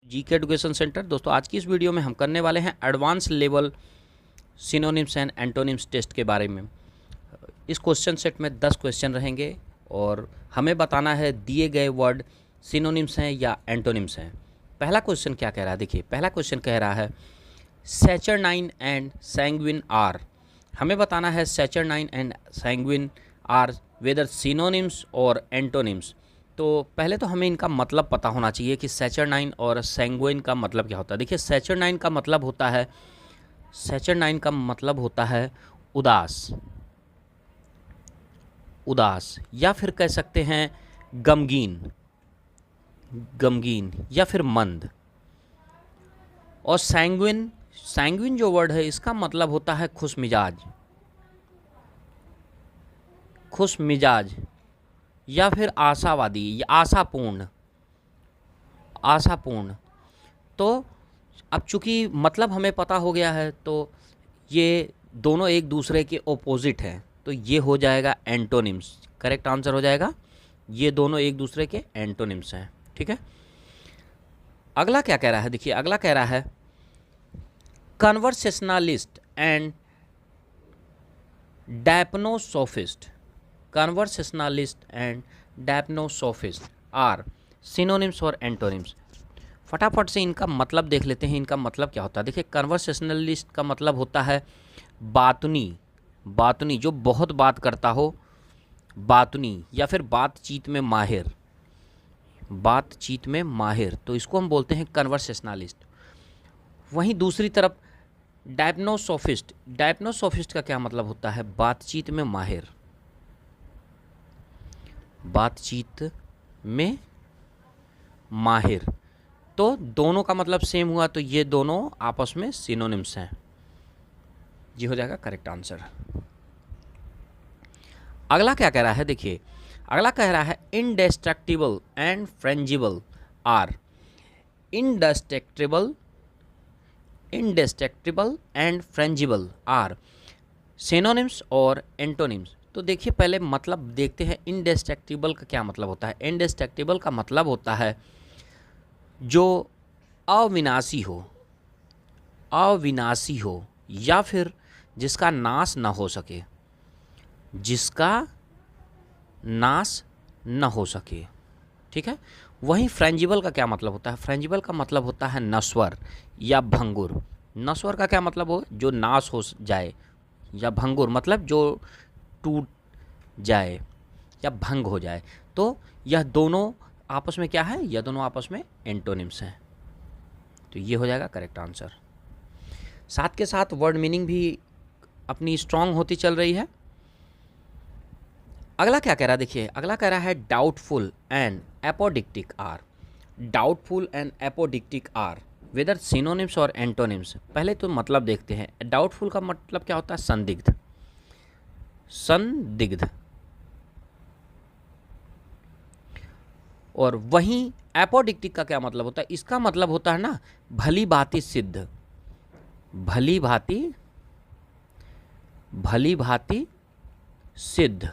GK education centre. दोस्तों आज की इस वीडियो में हम करने वाले हैं advance level synonyms and antonyms test के बारे में। इस क्वेश्चन सेट में 10 क्वेश्चन रहेंगे और हमें बताना है दिए गए वर्ड सिनोनिम्स हैं या एंटोनिम्स हैं। पहला क्वेश्चन क्या कह रहा है, देखिए पहला क्वेश्चन कह रहा है सैचरनाइन एंड सैंग्विन आर। हमें बताना है saturnine and sanguine are whether synonyms और एंटोनिम्स। तो पहले तो हमें इनका मतलब पता होना चाहिए कि सैचरनाइन और सैंग्विन का मतलब क्या होता है। देखिए सैचरनाइन का मतलब होता है उदास, उदास या फिर कह सकते हैं गमगीन, गमगीन या फिर मंद। और सैंग्विन, सैंग्विन जो वर्ड है इसका मतलब होता है खुश मिजाज, खुश मिजाज या फिर आशावादी या आशापूर्ण, आशापूर्ण। तो अब चूंकि मतलब हमें पता हो गया है तो ये दोनों एक दूसरे के ऑपोजिट हैं, तो ये हो जाएगा एंटोनिम्स। करेक्ट आंसर हो जाएगा, ये दोनों एक दूसरे के एंटोनिम्स हैं। ठीक है, अगला क्या कह रहा है, देखिए अगला कह रहा है कन्वर्सेशनलिस्ट एंड डायपनोसोफिस्ट। कन्वर्सेशनलिस्ट एंड डायपनोसोफिस्ट आर सिनोनिम्स और एंटोनिम्स। फटाफट से इनका मतलब देख लेते हैं, इनका मतलब क्या होता है। देखिए कन्वर्सेशनलिस्ट का मतलब होता है बातुनी, बातुनी जो बहुत बात करता हो, बातुनी या फिर बातचीत में माहिर, बातचीत में माहिर, तो इसको हम बोलते हैं कन्वर्सेशनलिस्ट। वहीं दूसरी तरफ डायपनोसोफिस्ट, डायपनोसोफिस्ट का क्या मतलब होता है, बातचीत में माहिर, बातचीत में माहिर। तो दोनों का मतलब सेम हुआ, तो ये दोनों आपस में सिनोनिम्स हैं, ये हो जाएगा करेक्ट आंसर। अगला क्या कह रहा है, देखिए अगला कह रहा है indestructible and frangible are. Indestructible, indestructible and frangible are synonyms और एंटोनिम्स। तो देखिए पहले मतलब देखते हैं इंडेस्ट्रक्टिबल का क्या मतलब होता है। इंडेस्ट्रक्टिबल का मतलब होता है जो अविनाशी हो, अविनाशी हो या फिर जिसका नाश न हो सके, जिसका नाश न हो सके। ठीक है, वहीं फ्रेंजिबल का क्या मतलब होता है, फ्रेंजिबल का मतलब होता है नश्वर या भंगुर। नश्वर का क्या मतलब हो, जो नाश हो जाए, या भंगुर मतलब जो टूट जाए या भंग हो जाए। तो यह दोनों आपस में क्या है, यह दोनों आपस में एंटोनिम्स हैं, तो ये हो जाएगा करेक्ट आंसर। साथ के साथ वर्ड मीनिंग भी अपनी स्ट्रांग होती चल रही है। अगला क्या कह रहा है, देखिए अगला कह रहा है doubtful and apodictic are. Doubtful and apodictic are whether synonyms और एंटोनिम्स। पहले तो मतलब देखते हैं, डाउटफुल का मतलब क्या होता है, संदिग्ध, संदिग्ध। और वहीं एपोडिक्टिक का क्या मतलब होता है, इसका मतलब होता है ना भली भांति सिद्ध, भली भांति, भली भांति सिद्ध।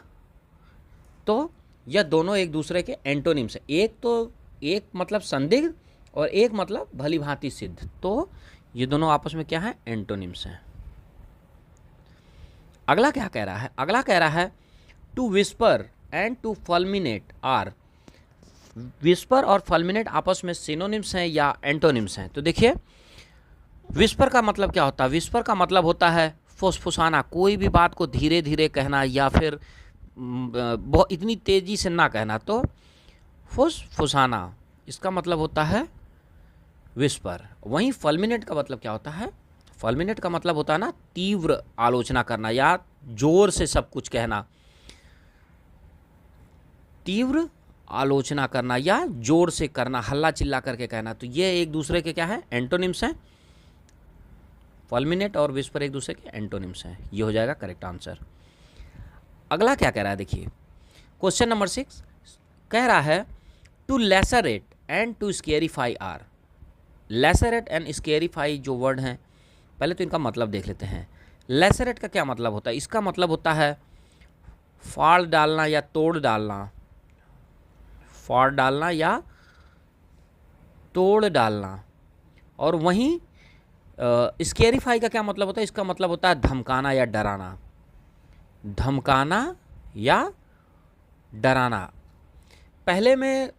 तो यह दोनों एक दूसरे के एंटोनिम्स है। एक तो एक मतलब संदिग्ध और एक मतलब भली भांति सिद्ध, तो ये दोनों आपस में क्या है, एंटोनिम्स हैं। अगला क्या कह रहा है, अगला कह रहा है to whisper and to fulminate are. Whisper और फल्मिनेट आपस में सिनोनिम्स हैं या एंटोनिम्स हैं। तो देखिए विस्पर का मतलब क्या होता है, विस्पर का मतलब होता है फुसफुसाना, कोई भी बात को धीरे धीरे कहना या फिर बहुत इतनी तेज़ी से ना कहना, तो फुसफुसाना इसका मतलब होता है विस्पर। वहीं फल्मिनेट का मतलब क्या होता है, फल्मिनेट का मतलब होता है ना तीव्र आलोचना करना या जोर से सब कुछ कहना, तीव्र आलोचना करना या जोर से करना, हल्ला चिल्ला करके कहना। तो ये एक दूसरे के क्या है, एंटोनिम्स हैं। फल्मिनेट और विस्पर एक दूसरे के एंटोनिम्स हैं, ये हो जाएगा करेक्ट आंसर। अगला क्या कह रहा है, देखिए क्वेश्चन नंबर 6 कह रहा है to lacerate and to scarify are. Lacerate and scarify जो वर्ड हैं, पहले तो इनका मतलब देख लेते हैं। लैसरेट का क्या मतलब होता है, इसका मतलब होता है फाड़ डालना या तोड़ डालना, फाड़ डालना या तोड़ डालना। और वहीं स्केरिफाई का क्या मतलब होता है? इसका मतलब होता है धमकाना या डराना, धमकाना या डराना। पहले में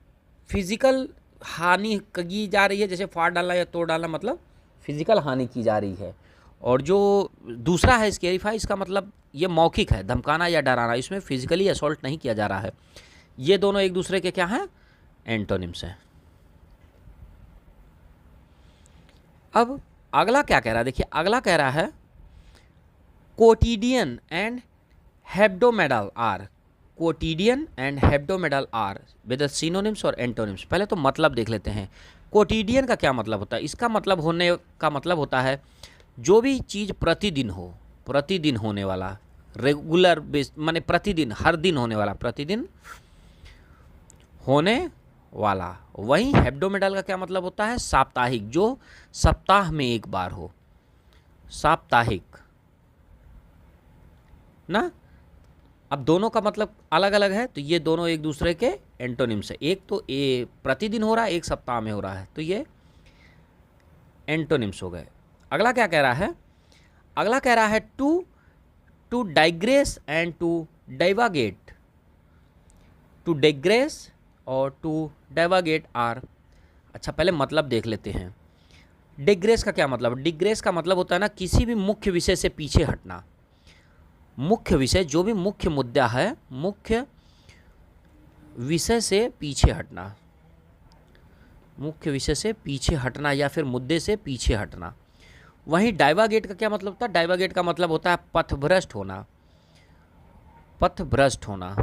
फिजिकल हानि की जा रही है, जैसे फाड़ डालना या तोड़ डालना मतलब फिजिकल हानि की जा रही है, और जो दूसरा है स्केरिफाई, इसका मतलब ये मौखिक है, धमकाना या डराना, इसमें फिजिकली असॉल्ट नहीं किया जा रहा है। ये दोनों एक दूसरे के क्या हैं? एंटोनिम्स हैं। अब अगला क्या कह रहा है? देखिए अगला कह रहा है quotidian and hebdomadal are, quotidian and hebdomadal are with synonyms और एंटोनिम्स। पहले तो मतलब देख लेते हैं। कोटिडियन का क्या मतलब होता है? इसका मतलब होने का मतलब होता है जो भी चीज़ प्रतिदिन हो, प्रतिदिन होने वाला, रेगुलर बेस, माने प्रतिदिन, हर दिन होने वाला, प्रतिदिन होने वाला। वहीं हेब्डोमेडल का क्या मतलब होता है? साप्ताहिक, जो सप्ताह में एक बार हो, साप्ताहिक ना। अब दोनों का मतलब अलग अलग है, तो ये दोनों एक दूसरे के एंटोनिम्स है। एक तो ये प्रतिदिन हो रहा है, एक सप्ताह में हो रहा है, तो ये एंटोनिम्स हो गए। अगला क्या कह रहा है? अगला कह रहा है to digress and to divagate. To digress और टू डाइवागेट आर। अच्छा पहले मतलब देख लेते हैं। डिग्रेस का क्या मतलब? डिग्रेस का मतलब होता है ना किसी भी मुख्य विषय से पीछे हटना। मुख्य विषय, जो भी मुख्य मुद्दा है, मुख्य विषय से पीछे हटना, मुख्य विषय से पीछे हटना या फिर मुद्दे से पीछे हटना। वहीं डाइवागेट का क्या मतलब होता है? डाइवागेट का मतलब होता है पथभ्रष्ट होना, पथभ्रष्ट होना,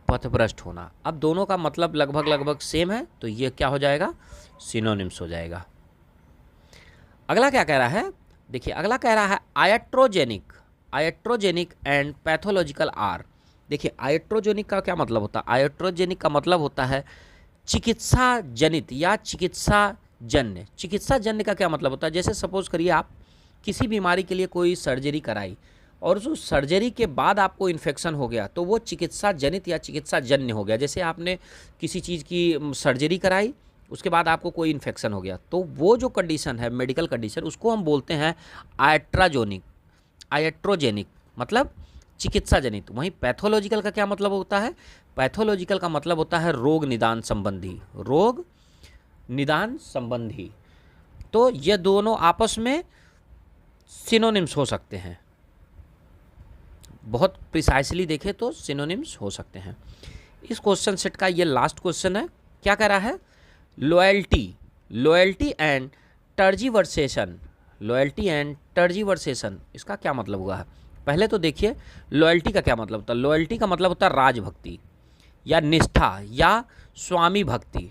पथभ्रष्ट होना। अब दोनों का मतलब लगभग लगभग सेम है, तो ये क्या हो जाएगा? सिनोनिम्स हो जाएगा। अगला क्या कह रहा है? देखिए अगला कह रहा है आयट्रोजेनिक, आयट्रोजेनिक एंड पैथोलॉजिकल आर। देखिए आयट्रोजेनिक का क्या मतलब होता है? आयट्रोजेनिक का मतलब होता है चिकित्सा जनित या चिकित्सा जन्य। चिकित्सा जन्य का क्या मतलब होता है? जैसे सपोज करिए आप किसी बीमारी के लिए कोई सर्जरी कराई और उस सर्जरी के बाद आपको इन्फेक्शन हो गया, तो वो चिकित्सा जनित या चिकित्सा जन्य हो गया। जैसे आपने किसी चीज़ की सर्जरी कराई, उसके बाद आपको कोई इन्फेक्शन हो गया, तो वो जो कंडीशन है, मेडिकल कंडीशन, उसको हम बोलते हैं आयट्राजोनिक, आयट्रोजेनिक मतलब चिकित्सा जनित। वहीं पैथोलॉजिकल का क्या मतलब होता है? पैथोलॉजिकल का मतलब होता है रोग निदान संबंधी, रोग निदान संबंधी। तो ये दोनों आपस में सिनोनिम्स हो सकते हैं, बहुत प्रिसाइसली देखें तो सिनोनिम्स हो सकते हैं। इस क्वेश्चन सेट का ये लास्ट क्वेश्चन है। क्या कह रहा है? Loyalty, loyalty and tergiversation, loyalty and tergiversation, इसका क्या मतलब हुआ है? पहले तो देखिए लॉयल्टी का क्या मतलब होता है? लॉयल्टी का मतलब होता है राजभक्ति या निष्ठा या स्वामी भक्ति,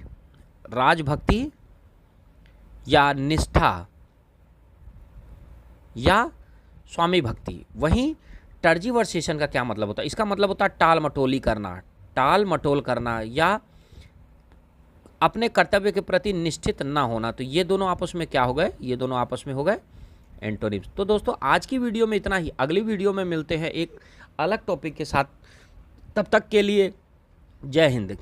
राजभक्ति या निष्ठा या स्वामी भक्ति। वहीं टर्जीवर्सेशन का क्या मतलब होता है? इसका मतलब होता है टाल मटोली करना, टाल मटोल करना या अपने कर्तव्य के प्रति निश्चित ना होना। तो ये दोनों आपस में क्या हो गए? ये दोनों आपस में हो गए एंटोनिम्स। तो दोस्तों आज की वीडियो में इतना ही। अगली वीडियो में मिलते हैं एक अलग टॉपिक के साथ। तब तक के लिए जय हिंद।